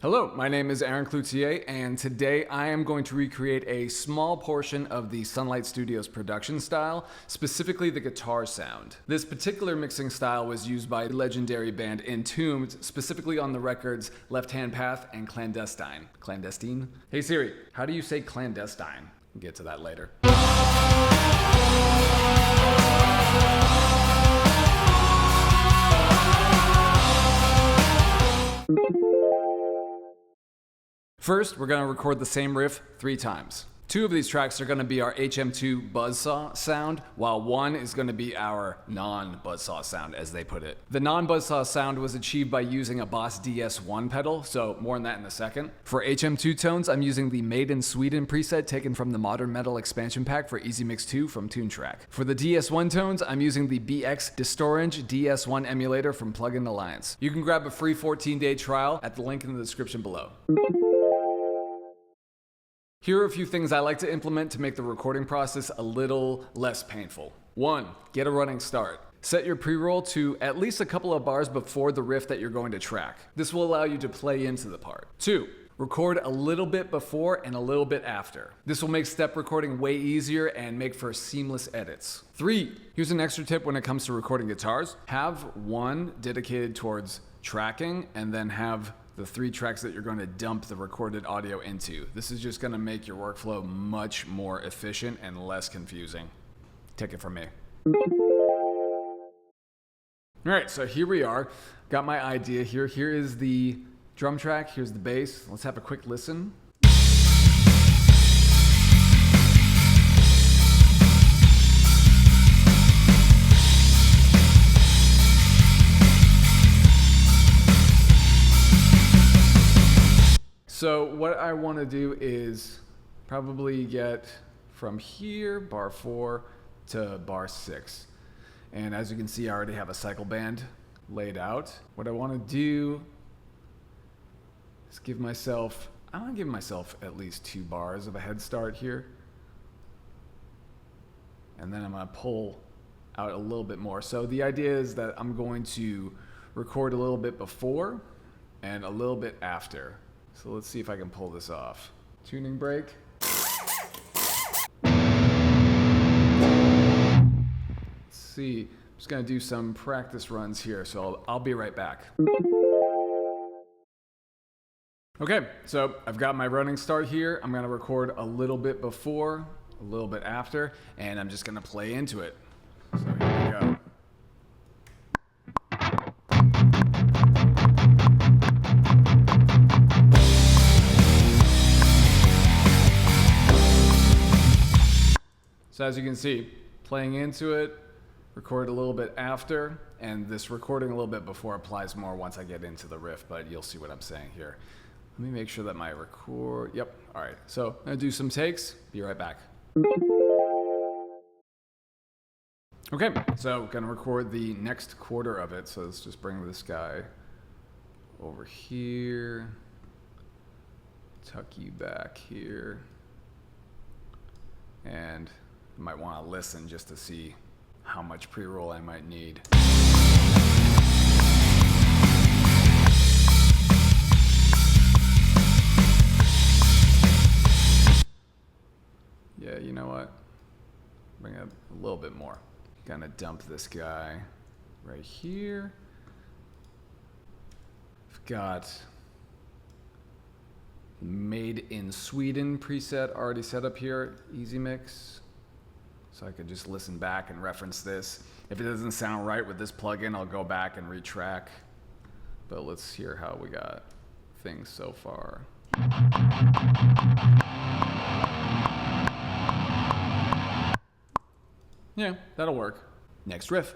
Hello, my name is Aaron Cloutier, and today I am going to recreate a small portion of the Sunlight Studios production style, specifically the guitar sound. This particular mixing style was used by the legendary band Entombed, specifically on the records Left Hand Path and Clandestine. Clandestine? Hey Siri, how do you say clandestine? We'll get to that later. First, we're going to record the same riff 3 times. 2 of these tracks are going to be our HM2 buzzsaw sound, while 1 is going to be our non-buzzsaw sound, as they put it. The non-buzzsaw sound was achieved by using a Boss DS1 pedal, so more on that in a second. For HM2 tones, I'm using the Made in Sweden preset taken from the Modern Metal expansion pack for Easy Mix 2 from TuneTrack. For the DS1 tones, I'm using the BX Distorange DS1 emulator from Plugin Alliance. You can grab a free 14-day trial at the link in the description below. Here are a few things I like to implement to make the recording process a little less painful. 1. Get a running start. Set your pre-roll to at least a couple of bars before the riff that you're going to track. This will allow you to play into the part. 2. Record a little bit before and a little bit after. This will make step recording way easier and make for seamless edits. 3. Here's an extra tip when it comes to recording guitars. Have one dedicated towards tracking and then have the 3 tracks that you're going to dump the recorded audio into. This is just going to make your workflow much more efficient and less confusing. Take it from me. All right, so here we are. Got my idea here. Here is the drum track. Here's the bass. Let's have a quick listen. So what I want to do is probably get from here, bar 4, to bar 6. And as you can see, I already have a cycle band laid out. What I want to do is I want to give myself at least 2 bars of a head start here. And then I'm going to pull out a little bit more. So the idea is that I'm going to record a little bit before and a little bit after. So let's see if I can pull this off. Tuning break. Let's see. I'm just going to do some practice runs here, so I'll be right back. Okay, so I've got my running start here. I'm going to record a little bit before, a little bit after, and I'm just going to play into it. So here we go. So as you can see, playing into it, record a little bit after, and this recording a little bit before applies more once I get into the riff, but you'll see what I'm saying here. Let me make sure that my yep, all right. So I'm gonna do some takes, be right back. Okay, so gonna record the next quarter of it, so let's just bring this guy over here, tuck you back here, and you might want to listen just to see how much pre-roll I might need. Yeah, you know what? Bring up a little bit more. Gonna dump this guy right here. I've got Made in Sweden preset already set up here, Easy Mix. So I could just listen back and reference this. If it doesn't sound right with this plugin, I'll go back and retrack. But let's hear how we got things so far. Yeah, that'll work. Next riff.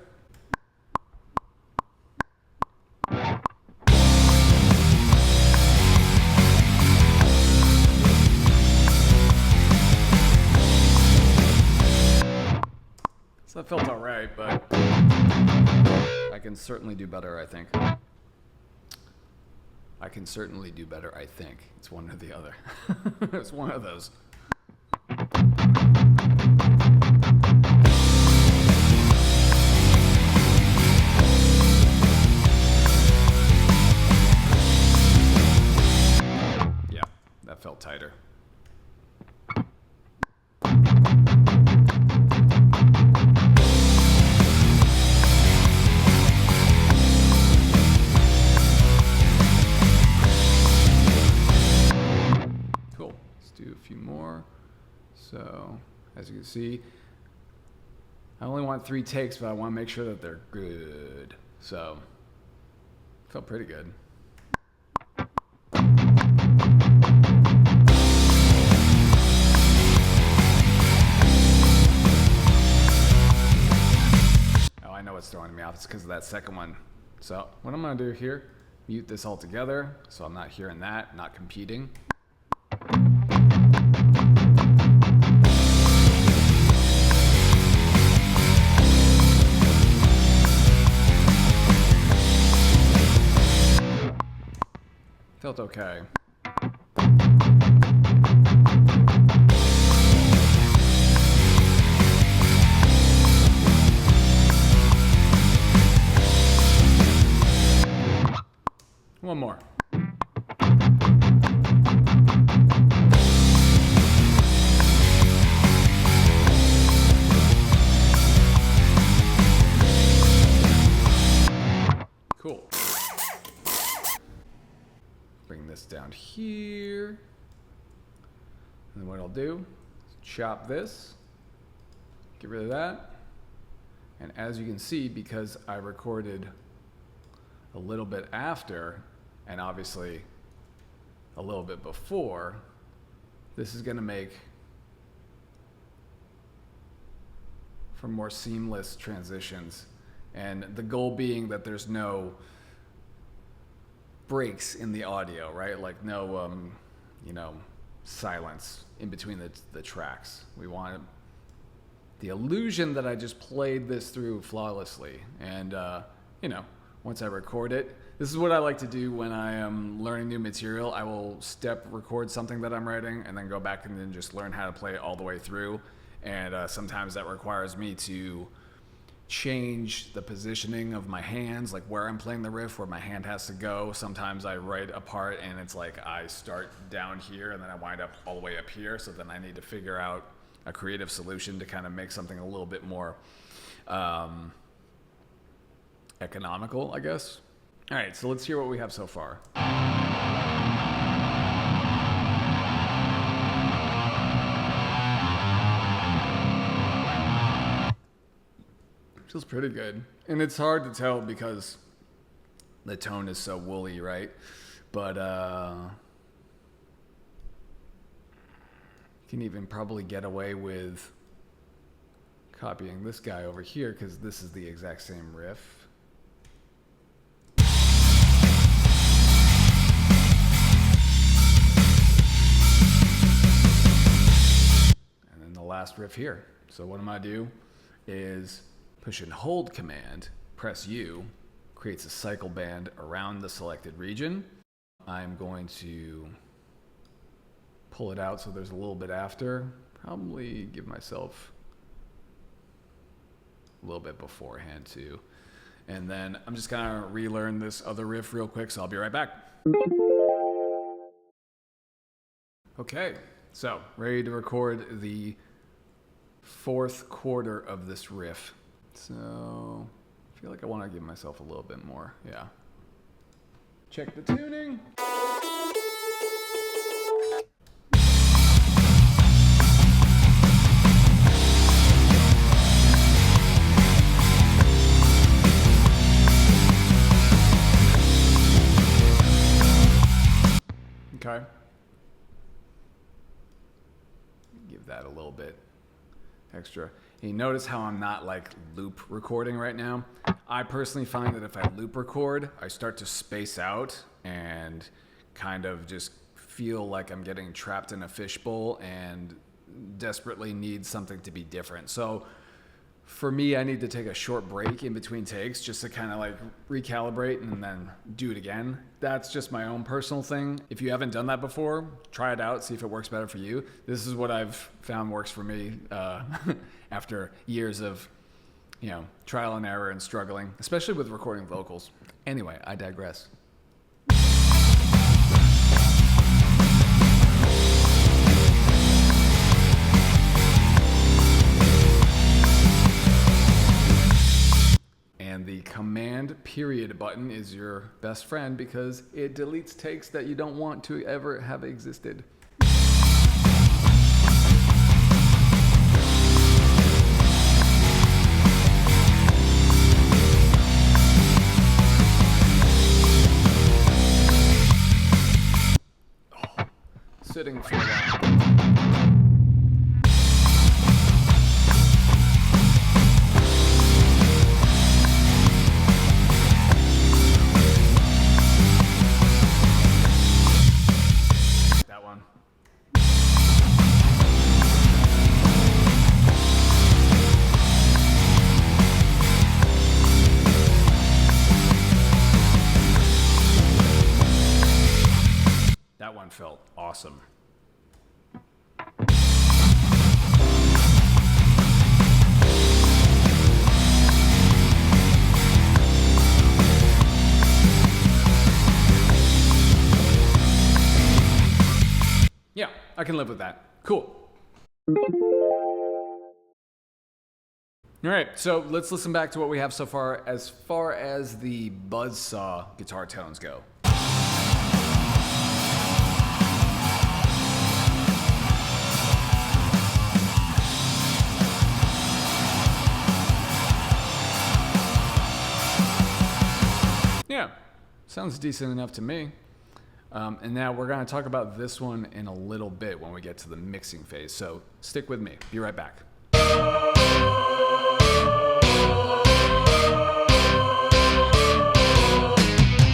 So that felt all right, but I can certainly do better, I think. I can certainly do better, I think. It's one or the other. It's one of those. felt tighter. Cool. Let's do a few more. So, as you can see, I only want 3 takes, but I want to make sure that they're good. So, felt pretty good. Oh, I know what's throwing me off. It's because of that second one. So, what I'm going to do here, mute this all together, so I'm not hearing that, not competing. Felt okay. One more. Cool. Bring this down here. And then what I'll do is chop this, get rid of that. And as you can see, because I recorded a little bit after, and obviously a little bit before, this is going to make for more seamless transitions. And the goal being that there's no breaks in the audio, right? Like no, silence in between the tracks. We want the illusion that I just played this through flawlessly. And, once I record it, this is what I like to do when I am learning new material. I will step record something that I'm writing and then go back and then just learn how to play it all the way through. And sometimes that requires me to change the positioning of my hands, like where I'm playing the riff, where my hand has to go. Sometimes I write a part and it's like I start down here and then I wind up all the way up here. So then I need to figure out a creative solution to kind of make something a little bit more economical, I guess. All right, so let's hear what we have so far. Feels pretty good. And it's hard to tell because the tone is so woolly, right? But you can even probably get away with copying this guy over here because this is the exact same riff. And then the last riff here. So what I'm gonna do is push and hold command, press U, creates a cycle band around the selected region. I'm going to pull it out so there's a little bit after. Probably give myself a little bit beforehand too. And then I'm just gonna relearn this other riff real quick, so I'll be right back. Okay, so ready to record the 4th quarter of this riff. So I feel like I want to give myself a little bit more. Yeah. Check the tuning. Okay. Give that a little bit extra. And you notice how I'm not like loop recording right now? I personally find that if I loop record, I start to space out and kind of just feel like I'm getting trapped in a fishbowl and desperately need something to be different. So for me, I need to take a short break in between takes just to kind of like recalibrate and then do it again. That's just my own personal thing. If you haven't done that before, try it out, see if it works better for you. This is what I've found works for me after years of, trial and error and struggling, especially with recording vocals. Anyway, I digress. button is your best friend because it deletes takes that you don't want to ever have existed. Sitting for a while. That one. That one felt awesome. Yeah, I can live with that. Cool. All right, so let's listen back to what we have so far as the buzzsaw guitar tones go. Yeah, sounds decent enough to me. And now we're going to talk about this one in a little bit when we get to the mixing phase. So stick with me. Be right back.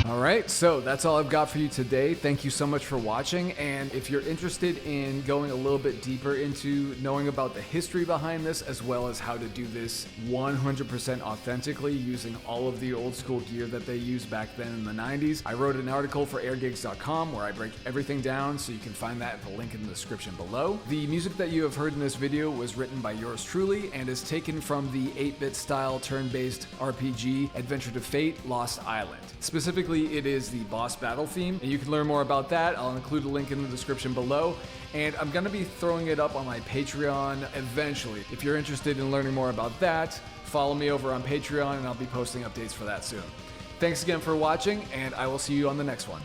Alright, so that's all I've got for you today. Thank you so much for watching, and if you're interested in going a little bit deeper into knowing about the history behind this, as well as how to do this 100% authentically using all of the old school gear that they used back then in the 90s, I wrote an article for airgigs.com where I break everything down, so you can find that at the link in the description below. The music that you have heard in this video was written by yours truly and is taken from the 8-bit style turn-based RPG Adventure to Fate Lost Island. Specifically, it is the boss battle theme, and you can learn more about that. I'll include a link in the description below, and I'm going to be throwing it up on my Patreon eventually. If you're interested in learning more about that, follow me over on Patreon, and I'll be posting updates for that soon. Thanks again for watching, and I will see you on the next one.